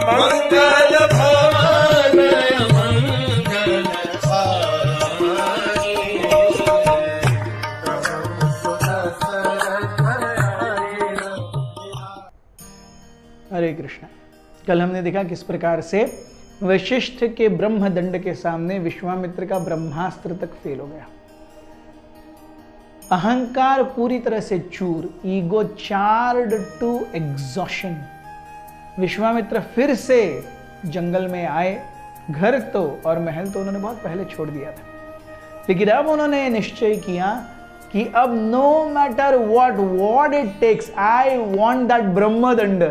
मंगल भवन हरे कृष्णा। कल हमने देखा किस प्रकार से वशिष्ठ के ब्रह्मदंड के सामने विश्वामित्र का ब्रह्मास्त्र तक फेल हो गया। अहंकार पूरी तरह से चूर, ego charred to exhaustion. Vishwamitra फिर से जंगल में आए। घर तो और महल तो उन्होंने बहुत पहले छोड़ दिया था, लेकिन अब उन्होंने निश्चय किया कि अब no matter what it takes, I want that Brahmadand.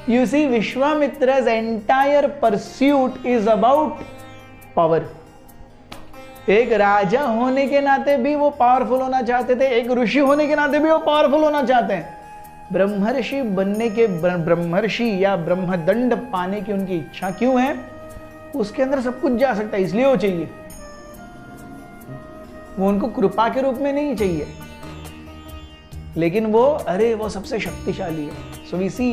You see, Vishwamitra's entire pursuit is about power. एक राजा होने के नाते भी वो पावरफुल होना चाहते थे, एक ऋषि होने के नाते भी वो पावरफुल होना चाहते हैं। ब्रह्मर्षि बनने के, ब्रह्मर्षि या ब्रह्मदंड पाने की उनकी इच्छा क्यों है? उसके अंदर सब कुछ जा सकता है, इसलिए वो चाहिए। वो उनको कृपा के रूप में नहीं चाहिए, लेकिन वो सबसे शक्तिशाली है। So we see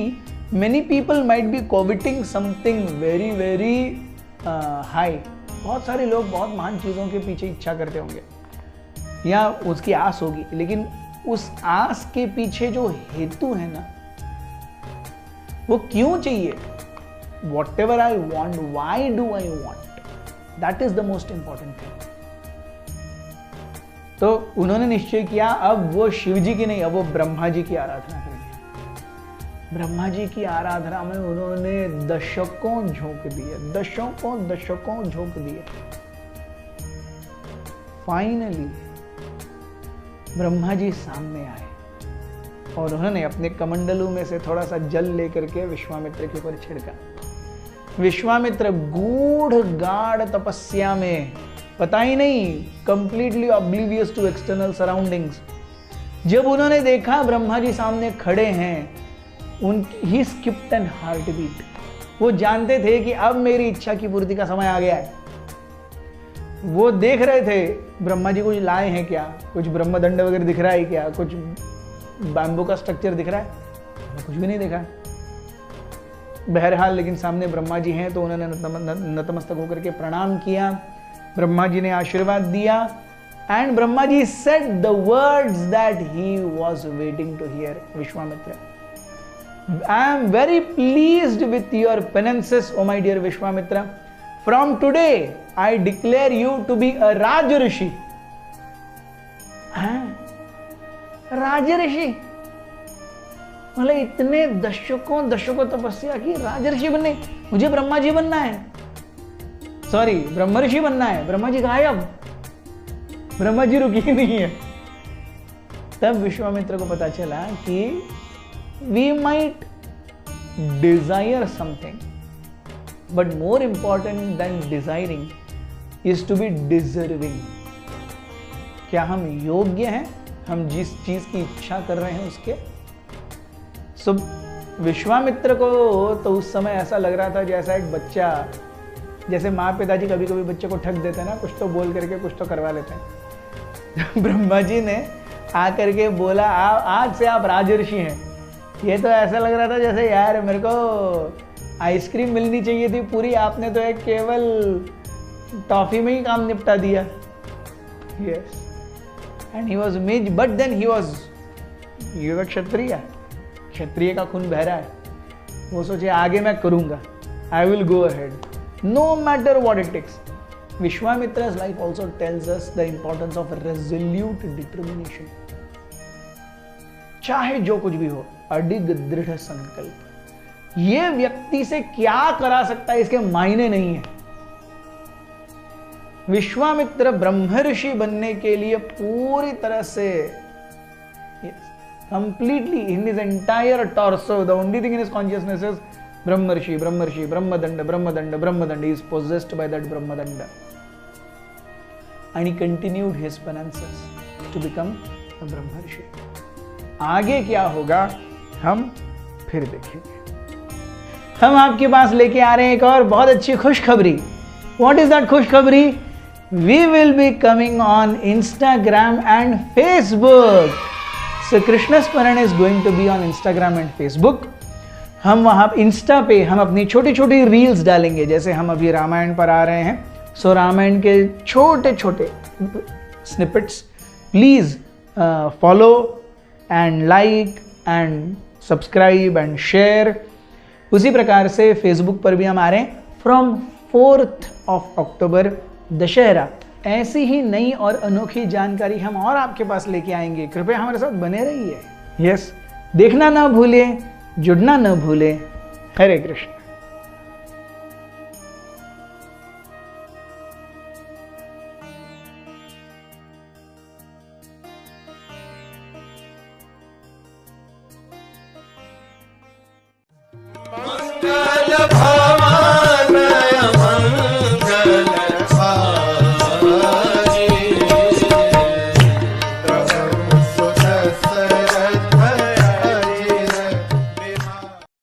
many people might be coveting something very very high. बहुत सारे लोग बहुत महान चीजों के पीछे इच्छा करते होंगे या उसकी आस होगी, लेकिन उस आस के पीछे जो हेतु है ना, वो क्यों चाहिए? Whatever I want, why do I want? That is the most important thing. तो उन्होंने निश्चय किया अब वो शिव जी की नहीं, अब वो ब्रह्मा जी की आराधना करेंगे। ब्रह्मा जी की आराधना में उन्होंने दशकों झोंक दिए, दशकों झोंक दिए। फाइनली ब्रह्मा जी सामने आए और उन्होंने अपने कमंडलू में से थोड़ा सा जल लेकर के विश्वामित्र के ऊपर छिड़का। विश्वामित्र गूढ़ गाढ़ तपस्या में, पता ही नहीं, completely oblivious to external surroundings. जब उन्होंने देखा ब्रह्मा जी सामने खड़े हैं, he skipped an heart beat. वो जानते थे कि अब मेरी इच्छा की पूर्ति का समय आ गया है। वो देख रहे थे ब्रह्मा जी कुछ लाए हैं क्या, कुछ ब्रह्मदंड वगैरह दिख रहा है क्या, कुछ बैम्बू का स्ट्रक्चर दिख रहा है? कुछ भी नहीं देखा। बहरहाल लेकिन सामने ब्रह्मा जी हैं, तो उन्होंने नतमस्तक होकर के प्रणाम किया। ब्रह्मा जी ने आशीर्वाद दिया and Brahma ji said the words that he was waiting to hear. Vishwamitra, I am very pleased with your penances, O my dear Vishwamitra. From today, I declare you to be a Rajarshi. राजऋषि, मतलब इतने दशकों तपस्या की, राजऋषि बनने, मुझे ब्रह्मा जी बनना है, सॉरी ब्रह्मर्षि बनना है। ब्रह्मा जी गायब, ब्रह्मा जी रुकी नहीं है। तब विश्वामित्र को पता चला कि we might desire something, but more important than desiring is to be deserving. क्या हम योग्य हैं, हम जिस चीज की इच्छा कर रहे हैं उसके? सो विश्वामित्र को तो उस समय ऐसा लग रहा था जैसा एक बच्चा, जैसे माँ पिताजी कभी कभी बच्चे को ठग देते हैं ना, कुछ तो बोल करके कुछ तो करवा लेते हैं। ब्रह्मा जी ने आकर के बोला आज से आप राजर्षि हैं। ये तो ऐसा लग रहा था जैसे यार मेरे को आइसक्रीम मिलनी चाहिए थी पूरी, आपने तो एक केवल टॉफी में ही काम निपटा दिया। Yes, and he was miss, but then he was Kshatriya, Kshatriya का खून बह रहा है। वो सोचे आगे मैं करूंगा, I will go ahead no matter what it takes. Vishwamitra's life also tells us the importance of resolute determination. चाहे जो कुछ भी हो, अडिग दृढ़ संकल्प। ये व्यक्ति से क्या करा सकता है इसके मायने नहीं है। विश्वामित्र ब्रह्मर्षि बनने के लिए पूरी तरह से completely in his entire torso, the only thing in his consciousness is Brahmarshi, Brahmarshi, Brahmadanda, Brahmadanda, Brahmadanda. He is possessed by that Brahmadanda. And he continued his penances to become a Brahmarshi. आगे क्या होगा हम फिर देखेंगे। हम आपके पास लेके आ रहे हैं एक और बहुत अच्छी खुशखबरी। What is that खुशखबरी? We will be coming on Instagram and Facebook. So Krishna Smaran is going to be on Instagram and Facebook. हम वहाँ इंस्टा पे हम अपनी छोटी छोटी रील्स डालेंगे, जैसे हम अभी रामायण पर आ रहे हैं, सो रामायण के छोटे छोटे snippets please follow and like and subscribe and share. उसी प्रकार से फेसबुक पर भी हम आ रहे हैं from 4th of October Dussehra. ऐसी ही नई और अनोखी जानकारी हम और आपके पास लेके आएंगे, कृपया हमारे साथ बने रहिए। यस, देखना ना भूलें, जुड़ना ना भूलें। हरे कृष्ण।